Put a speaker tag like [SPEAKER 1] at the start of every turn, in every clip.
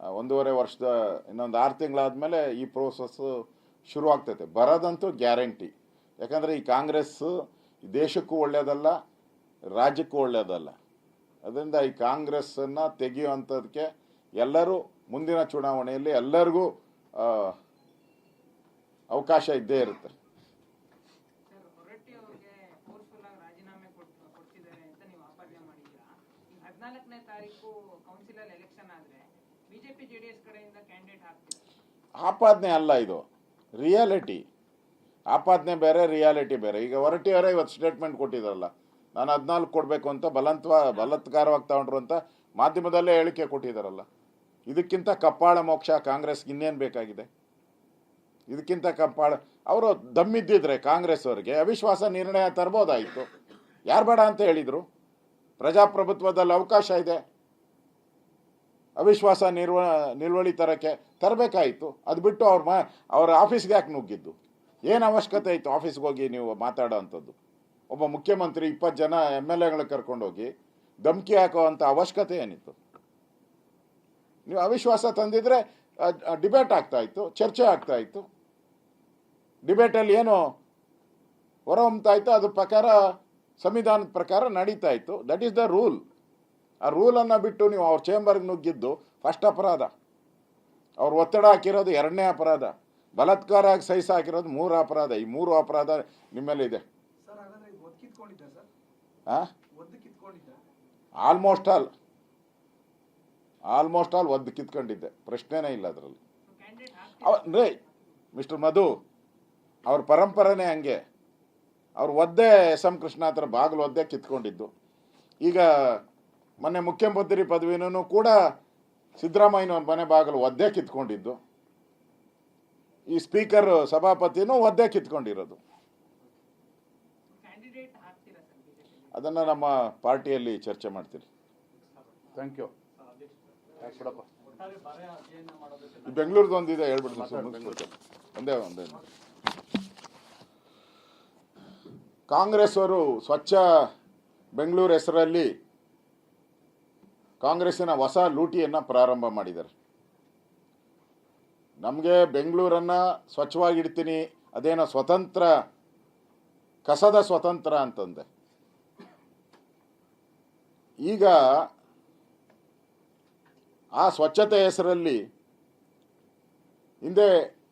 [SPEAKER 1] 1.5 ವರ್ಷದ ಇನ್ನೊಂದು 6 ತಿಂಗಳಾದಮೇಲೆ ಈ ಪ್ರೋಸೆಸ್ಸು ಶುರುವಾಗ್ತೈತೆ. ಬರೋದಂತೂ ಗ್ಯಾರಂಟಿ. ಯಾಕಂದರೆ ಈ ಕಾಂಗ್ರೆಸ್ ದೇಶಕ್ಕೂ ಒಳ್ಳೆಯದಲ್ಲ, ರಾಜ್ಯಕ್ಕೂ ಒಳ್ಳೆಯದಲ್ಲ. ಅದರಿಂದ ಈ ಕಾಂಗ್ರೆಸ್ಸನ್ನು ತೆಗೆಯುವಂಥದ್ದಕ್ಕೆ ಎಲ್ಲರೂ ಮುಂದಿನ ಚುನಾವಣೆಯಲ್ಲಿ ಎಲ್ಲರಿಗೂ ಅವಕಾಶ ಇದ್ದೇ ಇರುತ್ತೆ. ಆಪಾದನೆ ಅಲ್ಲ, ಇದು ರಿಯಾಲಿಟಿ. ಆಪಾದನೆ ಬೇರೆ, ರಿಯಾಲಿಟಿ ಬೇರೆ. ಈಗ ಹೊರಟ್ಟಿಯವರೇ ಇವತ್ತು ಸ್ಟೇಟ್ಮೆಂಟ್ ಕೊಟ್ಟಿದ್ದಾರಲ್ಲ, ನಾನು 14 ಕೊಡಬೇಕು ಅಂತ ಬಲತ್ಕಾರವಾಗಿ ತಗೊಂಡ್ರು ಅಂತ ಮಾಧ್ಯಮದಲ್ಲೇ ಹೇಳಿಕೆ ಕೊಟ್ಟಿದ್ದಾರಲ್ಲ. ಇದಕ್ಕಿಂತ ಕಪ್ಪಾಳ ಮೋಕ್ಷ ಕಾಂಗ್ರೆಸ್ಗೆ ಇನ್ನೇನು ಬೇಕಾಗಿದೆ? ಇದಕ್ಕಿಂತ ಕಪ್ಪಾಳ ಅವರು ದಮ್ಮಿದ್ದಿದ್ರೆ ಕಾಂಗ್ರೆಸ್ ಅವರಿಗೆ ಅವಿಶ್ವಾಸ ನಿರ್ಣಯ ತರ್ಬೋದಾಯಿತು. ಯಾರು ಬೇಡ ಅಂತ ಹೇಳಿದರು? ಪ್ರಜಾಪ್ರಭುತ್ವದಲ್ಲಿ ಅವಕಾಶ ಇದೆ, ಅವಿಶ್ವಾಸ ನಿಲುವಳಿ ತರಬೇಕಾಯಿತು. ಅದು ಬಿಟ್ಟು ಅವ್ರ ಆಫೀಸ್ಗೆ ಯಾಕೆ ನುಗ್ಗಿದ್ದು? ಏನು ಅವಶ್ಯಕತೆ ಇತ್ತು ಆಫೀಸ್ಗೆ ಹೋಗಿ ನೀವು ಮಾತಾಡೋ ಅಂಥದ್ದು? ಒಬ್ಬ ಮುಖ್ಯಮಂತ್ರಿ 20 ಜನ MLAಗಳು ಕರ್ಕೊಂಡೋಗಿ ಧಮಕಿ ಹಾಕುವಂಥ ಅವಶ್ಯಕತೆ ಏನಿತ್ತು? ನೀವು ಅವಿಶ್ವಾಸ ತಂದಿದ್ರೆ ಡಿಬೇಟ್ ಆಗ್ತಾಯಿತ್ತು, ಚರ್ಚೆ ಆಗ್ತಾಯಿತ್ತು. ಡಿಬೇಟಲ್ಲಿ ಏನು ಹೊರಹೊಮ್ತಾ ಇತ್ತು ಅದ್ರ ಪ್ರಕಾರ, ಸಂವಿಧಾನದ ಪ್ರಕಾರ ನಡೀತಾ ಇತ್ತು. That is the rule. ಆ ರೂಲನ್ನು ಬಿಟ್ಟು ನೀವು ಅವ್ರ ಚೇಂಬರ್ಗೆ ನುಗ್ಗಿದ್ದು ಫಸ್ಟ್ ಅಪರಾಧ. ಅವ್ರು ಒತ್ತಡ ಹಾಕಿರೋದು 2ನೇ ಅಪರಾಧ. ಬಲಾತ್ಕಾರ ಸಹಿಸ ಹಾಕಿರೋದು 3 ಅಪರಾಧ. ಈ 3 ಅಪರಾಧ ನಿಮ್ಮಲ್ಲಿದೆ. ಆಲ್ಮೋಸ್ಟ್ ಆಲ್ ಒದ್ದು ಕಿತ್ಕೊಂಡಿದ್ದೆ, ಪ್ರಶ್ನೆನೇ ಇಲ್ಲ ಅದರಲ್ಲಿ. ರೇ ಮಿಸ್ಟರ್ ಮಧು, ಅವ್ರ ಪರಂಪರೆನೇ ಹಂಗೆ. ಅವ್ರು ಒದ್ದೆ SM ಕೃಷ್ಣ ಹತ್ರ ಬಾಗಿಲು ಒದ್ದೆ ಕಿತ್ಕೊಂಡಿದ್ದು. ಈಗ ಮೊನ್ನೆ ಮುಖ್ಯಮಂತ್ರಿ ಪದವಿನೂ ಕೂಡ ಸಿದ್ದರಾಮಯ್ಯನವ್ರ ಮನೆ ಬಾಗಿಲು ಒದ್ದೆ ಕಿತ್ಕೊಂಡಿದ್ದು. ಈ ಸ್ಪೀಕರ್ ಸಭಾಪತಿನೂ ಒದ್ದೆ ಕಿತ್ಕೊಂಡಿರೋದು. ಅದನ್ನು ನಮ್ಮ ಪಾರ್ಟಿಯಲ್ಲಿ ಚರ್ಚೆ ಮಾಡ್ತೀರಿ. Thank you. ಬೆಂಗಳೂರ್ದು ಒಂದಿದೆ ಹೇಳ್ಬಿಡ್ತೀನಿ. ಒಂದೇ ಕಾಂಗ್ರೆಸ್ ಅವರು ಸ್ವಚ್ಛ ಬೆಂಗಳೂರು ಹೆಸರಲ್ಲಿ ಕಾಂಗ್ರೆಸ್ಸಿನ ಹೊಸ ಲೂಟಿಯನ್ನು ಪ್ರಾರಂಭ ಮಾಡಿದ್ದಾರೆ. ನಮಗೆ ಬೆಂಗಳೂರನ್ನು ಸ್ವಚ್ಛವಾಗಿಡ್ತೀನಿ, ಅದೇನೋ ಸ್ವತಂತ್ರ, ಕಸದ ಸ್ವತಂತ್ರ ಅಂತಂದೆ. ಈಗ ಆ ಸ್ವಚ್ಛತೆ ಹೆಸರಲ್ಲಿ ಹಿಂದೆ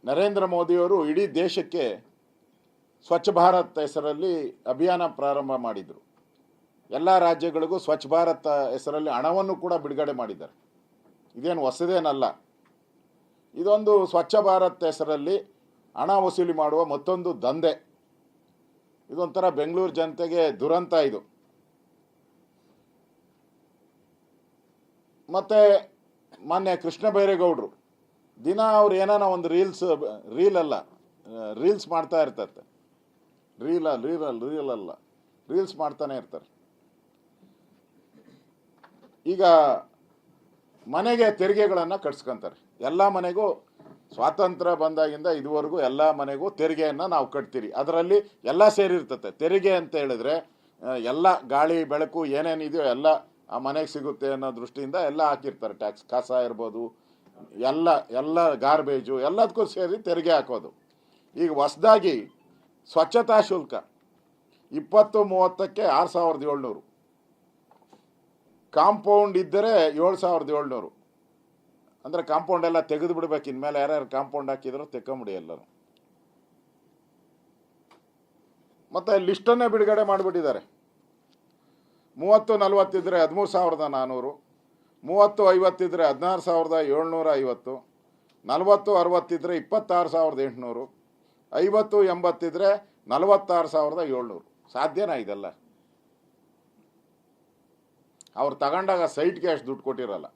[SPEAKER 1] ನರೇಂದ್ರ ಮೋದಿಯವರು ಇಡೀ ದೇಶಕ್ಕೆ ಸ್ವಚ್ಛ ಭಾರತ್ ಹೆಸರಲ್ಲಿ ಅಭಿಯಾನ ಪ್ರಾರಂಭ ಮಾಡಿದರು. ಎಲ್ಲ ರಾಜ್ಯಗಳಿಗೂ ಸ್ವಚ್ಛ ಭಾರತ್ ಹೆಸರಲ್ಲಿ ಹಣವನ್ನು ಕೂಡ ಬಿಡುಗಡೆ ಮಾಡಿದ್ದಾರೆ. ಇದೇನು ಹೊಸದೇನಲ್ಲ. ಇದೊಂದು ಸ್ವಚ್ಛ ಭಾರತ್ ಹೆಸರಲ್ಲಿ ಹಣ ವಸೂಲಿ ಮಾಡುವ ಮತ್ತೊಂದು ದಂಧೆ. ಇದೊಂಥರ ಬೆಂಗಳೂರು ಜನತೆಗೆ ದುರಂತ ಇದು. ಮತ್ತು ಮಾನ್ಯ ಕೃಷ್ಣ ಬೈರೇಗೌಡರು ದಿನ ಅವ್ರು ಏನಾನ ಒಂದು ರೀಲ್ಸ್ ಮಾಡ್ತಾ ಇರ್ತತೆ. ರೀಲ್ಸ್ ಮಾಡ್ತಾನೆ ಇರ್ತಾರೆ. ಈಗ ಮನೆಗೆ ತೆರಿಗೆಗಳನ್ನು ಕಟ್ಸ್ಕೊಂತಾರೆ. ಎಲ್ಲ ಮನೆಗೂ ಸ್ವಾತಂತ್ರ್ಯ ಬಂದಾಗಿಂದ ಇದುವರೆಗೂ ಎಲ್ಲ ಮನೆಗೂ ತೆರಿಗೆಯನ್ನು ನಾವು ಕಟ್ತೀರಿ. ಅದರಲ್ಲಿ ಎಲ್ಲ ಸೇರಿರ್ತತೆ. ತೆರಿಗೆ ಅಂತ ಹೇಳಿದ್ರೆ ಎಲ್ಲ ಗಾಳಿ ಬೆಳಕು ಏನೇನಿದೆಯೋ ಎಲ್ಲ ಆ ಮನೆಗೆ ಸಿಗುತ್ತೆ ಅನ್ನೋ ದೃಷ್ಟಿಯಿಂದ ಎಲ್ಲ ಹಾಕಿರ್ತಾರೆ. ಟ್ಯಾಕ್ಸ್, ಕಸ ಇರ್ಬೋದು, ಎಲ್ಲ ಗಾರ್ಬೇಜು ಎಲ್ಲದಕ್ಕೂ ಸೇರಿ ತೆರಿಗೆ ಹಾಕೋದು. ಈಗ ಹೊಸದಾಗಿ ಸ್ವಚ್ಛತಾ ಶುಲ್ಕ 20-30ಕ್ಕೆ 6,700, ಕಾಂಪೌಂಡ್ ಇದ್ದರೆ 7,700. ಅಂದರೆ ಕಾಂಪೌಂಡ್ ಎಲ್ಲ ತೆಗೆದು ಬಿಡ್ಬೇಕು. ಇನ್ಮೇಲೆ ಯಾರ್ಯಾರು ಕಾಂಪೌಂಡ್ ಹಾಕಿದ್ರು ತೆಕ್ಕೊಂಬಿಡಿ ಎಲ್ಲರೂ. ಮತ್ತು ಲಿಸ್ಟನ್ನೇ ಬಿಡುಗಡೆ ಮಾಡಿಬಿಟ್ಟಿದ್ದಾರೆ. 30-40 ಇದ್ದರೆ 13,400, 30-50 ಇದ್ದರೆ 16,750, 40-60 ಇದ್ದರೆ 26,800, 50-80 ಇದ್ದರೆ 46,700. ಸಾಧ್ಯನಾ ಇದೆಲ್ಲ? ಅವ್ರು ತಗೊಂಡಾಗ ಸೈಟ್ಗೆ ಅಷ್ಟು ದುಡ್ಡು ಕೊಟ್ಟಿರಲ್ಲ.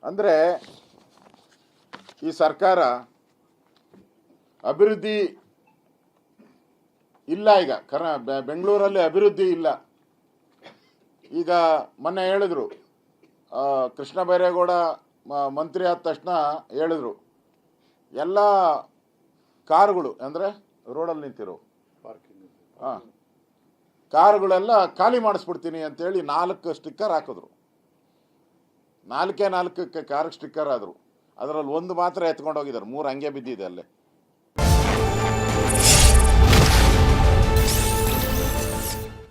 [SPEAKER 1] ಅಂದರೆ ಈ ಸರ್ಕಾರ ಅಭಿವೃದ್ಧಿ ಇಲ್ಲ. ಈಗ ಬೆಂಗಳೂರಲ್ಲಿ ಅಭಿವೃದ್ಧಿ ಇಲ್ಲ. ಈಗ ಮೊನ್ನೆ ಹೇಳಿದ್ರು, ಕೃಷ್ಣ ಬೈರೇಗೌಡ ಮಂತ್ರಿ ಆದ ತಕ್ಷಣ ಹೇಳಿದ್ರು, ಎಲ್ಲ ಕಾರುಗಳು ಅಂದರೆ ರೋಡಲ್ಲಿ ನಿಂತಿರೋ ಕಾರುಗಳೆಲ್ಲ ಖಾಲಿ ಮಾಡಿಸ್ಬಿಡ್ತೀನಿ ಅಂತೇಳಿ 4 ಸ್ಟಿಕ್ಕರ್ ಹಾಕಿದ್ರು. 4 ಕಾರಿಗೆ ಸ್ಟಿಕ್ಕರ್ ಆದರು, ಅದರಲ್ಲಿ ಒಂದು ಮಾತ್ರ ಎತ್ಕೊಂಡು ಹೋಗಿದ್ದಾರೆ, 3 ಹಂಗೆ ಬಿದ್ದಿದೆ ಅಲ್ಲೇ.